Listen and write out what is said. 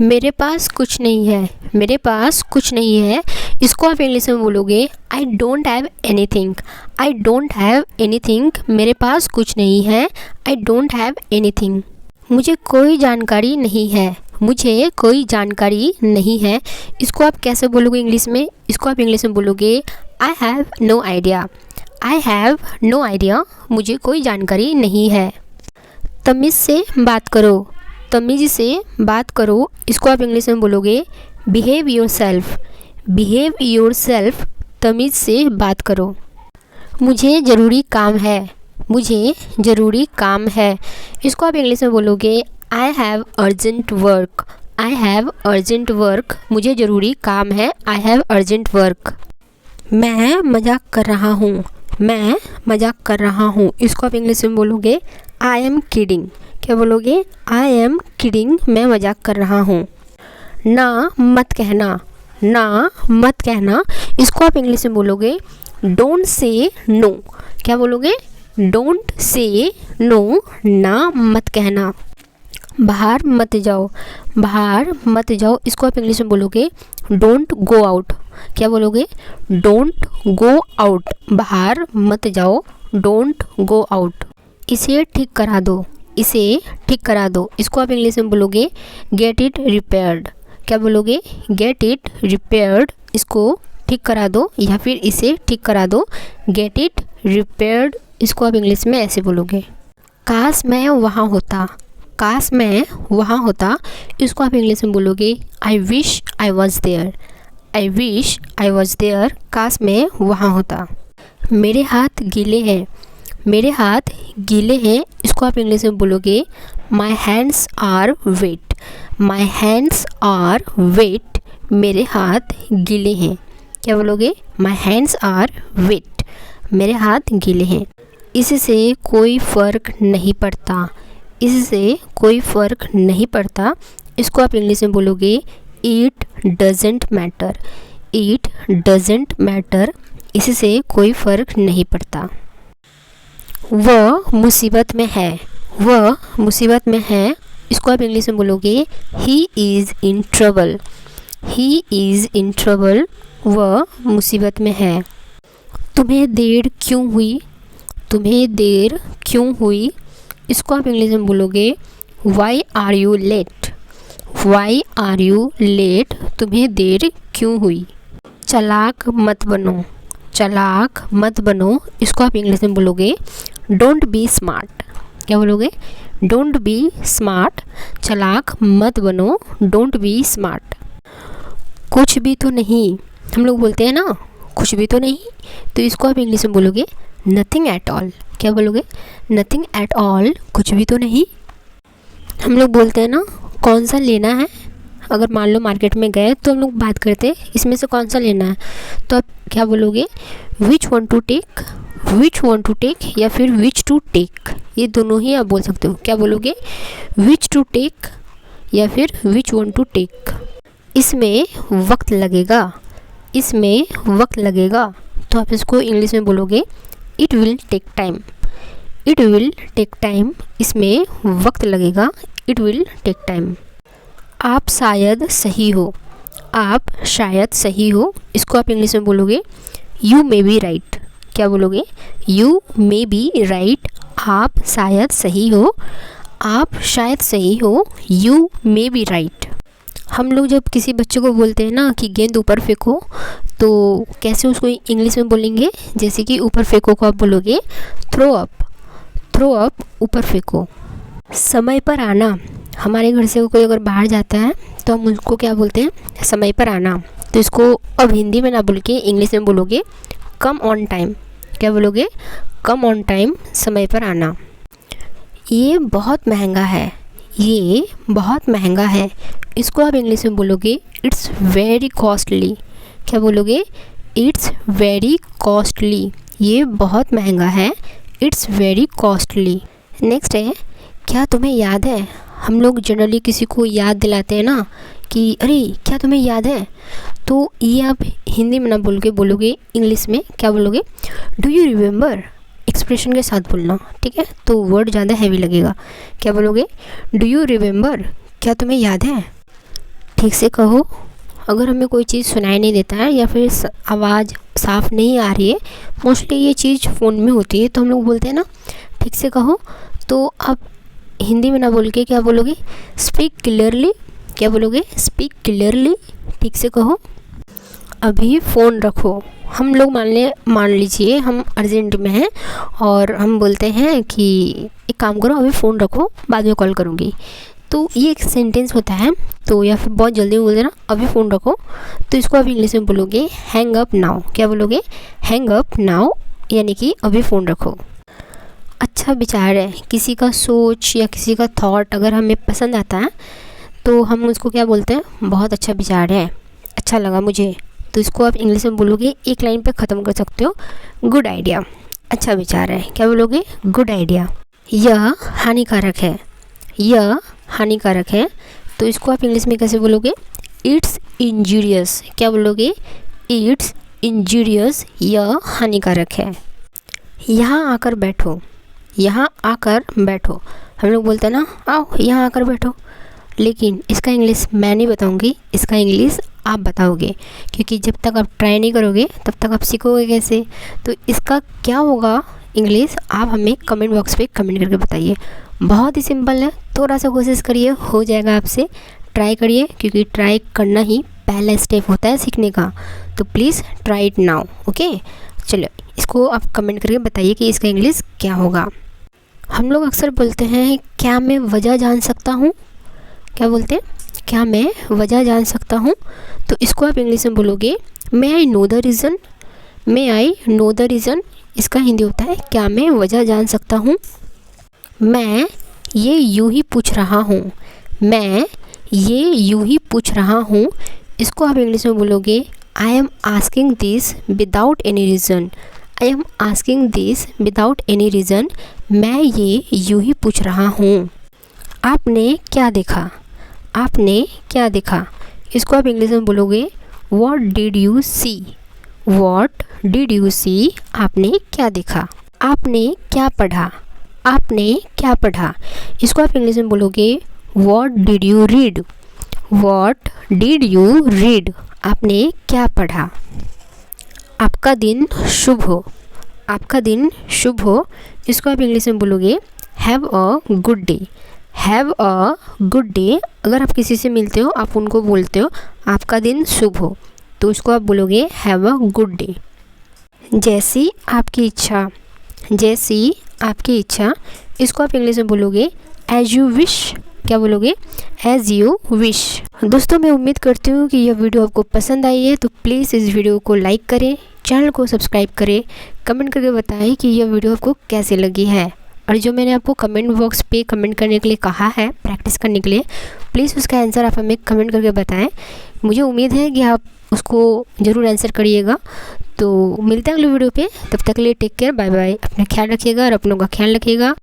मेरे पास कुछ नहीं है, मेरे पास कुछ नहीं है, इसको आप इंग्लिश में बोलोगे I don't have anything. I don't have anything, मेरे पास कुछ नहीं है, आई डोंट हैव एनीथिंग। मुझे कोई जानकारी नहीं है, मुझे कोई जानकारी नहीं है, इसको आप कैसे बोलोगे इंग्लिश में? इसको आप इंग्लिश में बोलोगे I have no idea. I have no idea, मुझे कोई जानकारी नहीं है। तमीज़ से बात करो, तमीज़ से बात करो, इसको आप इंग्लिश में बोलोगे behave your self. Behave your self, तमीज़ से बात करो। मुझे ज़रूरी काम है, मुझे ज़रूरी काम है, इसको आप इंग्लिश में बोलोगे I have urgent work. I have urgent work, मुझे ज़रूरी काम है, आई हैव अर्जेंट वर्क। मैं मजाक कर रहा हूँ, मैं मजाक कर रहा हूँ, इसको आप इंग्लिश में बोलोगे आई एम किडिंग। क्या बोलोगे? आई एम किडिंग, मैं मजाक कर रहा हूँ। ना मत कहना, ना मत कहना, इसको आप इंग्लिश में बोलोगे डोंट से नो। क्या बोलोगे? डोंट से नो, ना मत कहना। बाहर मत जाओ, बाहर मत जाओ, इसको आप इंग्लिश में बोलोगे डोंट गो आउट। क्या बोलोगे? डोंट गो आउट, बाहर मत जाओ, डोंट गो आउट। इसे ठीक करा दो, इसे ठीक करा दो, इसको आप इंग्लिश में बोलोगे गेट इट रिपेयर्ड। क्या बोलोगे? गेट इट रिपेयर्ड, इसको ठीक करा दो या फिर इसे ठीक करा दो, गेट इट रिपेयर्ड, इसको आप इंग्लिश में ऐसे बोलोगे। काश मैं वहाँ होता, काश मैं वहाँ होता, इसको आप इंग्लिश में बोलोगे I wish I was there. I wish I was there, काश मैं वहाँ होता। मेरे हाथ गीले हैं, मेरे हाथ गीले हैं, इसको आप इंग्लिश में बोलोगे my hands are wet. My hands are wet, मेरे हाथ गीले हैं। क्या बोलोगे? माई हैंड्स आर वेट, मेरे हाथ गीले हैं। इससे कोई फ़र्क नहीं पड़ता, इससे कोई फ़र्क नहीं पड़ता, इसको आप इंग्लिश में बोलोगे it doesn't matter. It doesn't matter, इससे कोई फ़र्क नहीं पड़ता। वह मुसीबत में है, वह मुसीबत में है, इसको आप इंग्लिश में बोलोगे he is in trouble. He is in trouble, वह मुसीबत में है। तुम्हें देर क्यों हुई? तुम्हें देर क्यों हुई, इसको आप इंग्लिश में बोलोगे why are you late. Why are you late, तुम्हें देर क्यों हुई। चालाक मत बनो, चालाक मत बनो, इसको आप इंग्लिश में बोलोगे डोंट बी स्मार्ट। क्या बोलोगे? डोंट बी स्मार्ट, चालाक मत बनो, डोंट बी स्मार्ट। कुछ भी तो नहीं, हम लोग बोलते हैं ना कुछ भी तो नहीं, तो इसको आप इंग्लिश में बोलोगे नथिंग एट ऑल। क्या बोलोगे? नथिंग एट ऑल, कुछ भी तो नहीं। हम लोग बोलते हैं ना कौन सा लेना है, अगर मान लो मार्केट में गए तो हम लोग बात करते हैं इसमें से कौन सा लेना है, तो आप क्या बोलोगे which one to take. Which one to take या फिर विच टू टेक, ये दोनों ही आप बोल सकते हो। क्या बोलोगे? विच टू टेक या फिर विच वन टू टेक। इसमें वक्त लगेगा, इसमें वक्त लगेगा, तो आप इसको इंग्लिश में बोलोगे it will take time. It will take time, इसमें वक्त लगेगा, इट विल टेक टाइम। आप शायद सही हो, आप शायद सही हो, इसको आप इंग्लिश में बोलोगे यू मे बी राइट। क्या बोलोगे? यू मे बी राइट, आप शायद सही हो, आप शायद सही हो, यू मे बी राइट। हम लोग जब किसी बच्चे को बोलते हैं ना कि गेंद ऊपर फेंको, तो कैसे उसको इंग्लिश में बोलेंगे? जैसे कि ऊपर फेंको को आप बोलोगे थ्रो अप। थ्रो अप, ऊपर फेंको। समय पर आना, हमारे घर से कोई अगर बाहर जाता है तो हम उसको क्या बोलते हैं? समय पर आना, तो इसको अब हिंदी में ना बोल के इंग्लिश में बोलोगे कम ऑन टाइम। क्या बोलोगे? कम ऑन टाइम, समय पर आना। ये बहुत महंगा है, ये बहुत महंगा है, इसको आप इंग्लिश में बोलोगे इट्स वेरी कॉस्टली। क्या बोलोगे? इट्स वेरी कॉस्टली, ये बहुत महंगा है, इट्स वेरी कॉस्टली। नेक्स्ट है क्या तुम्हें याद है। हम लोग जनरली किसी को याद दिलाते हैं ना कि अरे क्या तुम्हें याद है, तो ये आप हिंदी में ना बोल के बोलोगे इंग्लिश में। क्या बोलोगे? डू यू रिमेंबर, एक्सप्रेशन के साथ बोलना, ठीक है, तो वर्ड ज़्यादा हैवी लगेगा। क्या बोलोगे? डू यू रिमेंबर, क्या तुम्हें याद है। ठीक से कहो। अगर हमें कोई चीज़ सुनाई नहीं देता है या फिर आवाज़ साफ़ नहीं आ रही है, मोस्टली ये चीज़ फ़ोन में होती है, तो हम लोग बोलते हैं ना ठीक से कहो। तो आप हिंदी में ना बोल के क्या बोलोगे, स्पीक क्लियरली। क्या बोलोगे, स्पीक क्लियरली, ठीक से कहो। अभी फ़ोन रखो। हम लोग मान लीजिए हम अर्जेंट में हैं और हम बोलते हैं कि एक काम करो, अभी फ़ोन रखो, बाद में कॉल करूँगी। तो ये एक सेंटेंस होता है। तो या फिर बहुत जल्दी बोल देना, अभी फ़ोन रखो, तो इसको आप इंग्लिश में बोलोगे हैंग अप नाउ। क्या बोलोगे, हैंग अप नाउ, यानी कि अभी फ़ोन रखो। अच्छा विचार है, किसी का सोच या किसी का थॉट अगर हमें पसंद आता है तो हम उसको क्या बोलते हैं, बहुत अच्छा विचार है, अच्छा लगा मुझे। तो इसको आप इंग्लिश में बोलोगे, एक लाइन पे ख़त्म कर सकते हो, गुड आइडिया। अच्छा विचार है, क्या बोलोगे, गुड आइडिया। यह हानिकारक है, यह हानिकारक है, तो इसको आप इंग्लिश में कैसे बोलोगे, इट्स इंजूरियस। क्या बोलोगे, इट्स इंजूरियस, यह हानिकारक है। यहाँ आकर बैठो, यहाँ आकर बैठो, हम लोग बोलते हैं ना, आओ यहाँ आकर बैठो, लेकिन इसका इंग्लिश मैं नहीं बताऊंगी, इसका इंग्लिश आप बताओगे, क्योंकि जब तक आप ट्राई नहीं करोगे तब तक आप सीखोगे कैसे। तो इसका क्या होगा इंग्लिश, आप हमें कमेंट बॉक्स पे कमेंट करके बताइए। बहुत ही सिंपल है, थोड़ा सा कोशिश करिए, हो जाएगा आपसे। ट्राई करिए, क्योंकि ट्राई करना ही पहला स्टेप होता है सीखने का। तो please try it now, okay. चलो, इसको आप कमेंट करके बताइए कि इसका इंग्लिश क्या होगा। हम लोग अक्सर बोलते हैं, क्या मैं वजह जान सकता हूँ। क्या बोलते हैं, क्या मैं वजह जान सकता हूँ। तो इसको आप इंग्लिश में बोलोगे, may I know the reason. May I know the reason, इसका हिंदी होता है, क्या मैं वजह जान सकता हूँ। मैं ये यूँ ही पूछ रहा हूँ, मैं ये यूँ ही पूछ रहा हूँ। इसको आप इंग्लिश में बोलोगे, I am asking this without any reason. I am asking this without any reason, मैं ये यूँ ही पूछ रहा हूँ। आपने क्या देखा, आपने क्या देखा। इसको आप इंग्लिश में बोलोगे, what did you see. What did you see, आपने क्या देखा। आपने क्या पढ़ा, आपने क्या पढ़ा। इसको आप इंग्लिश में बोलोगे, what did you read. What did you read, आपने क्या पढ़ा। आपका दिन शुभ हो, आपका दिन शुभ हो। इसको आप इंग्लिश में बोलोगे, have a good day. Have a good day, अगर आप किसी से मिलते हो आप उनको बोलते हो आपका दिन शुभ हो, तो उसको आप बोलोगे हैव अ गुड डे। जैसी आपकी इच्छा, जैसी आपकी इच्छा। इसको आप इंग्लिश में बोलोगे, एज यू विश। क्या बोलोगे, एज यू विश। दोस्तों, मैं उम्मीद करती हूँ कि यह वीडियो आपको पसंद आई है, तो प्लीज़ इस वीडियो को लाइक करें, चैनल को सब्सक्राइब करें, कमेंट करके बताएं कि यह वीडियो आपको कैसे लगी है। और जो मैंने आपको कमेंट बॉक्स पे कमेंट करने के लिए कहा है, प्रैक्टिस करने के लिए, प्लीज़ उसका आंसर आप हमें कमेंट करके बताएं। मुझे उम्मीद है कि आप उसको ज़रूर आंसर करिएगा। तो मिलते हैं अगले वीडियो पे, तब तक के लिए टेक केयर, बाय बाय। अपना ख्याल रखिएगा और अपनों का ख्याल रखिएगा।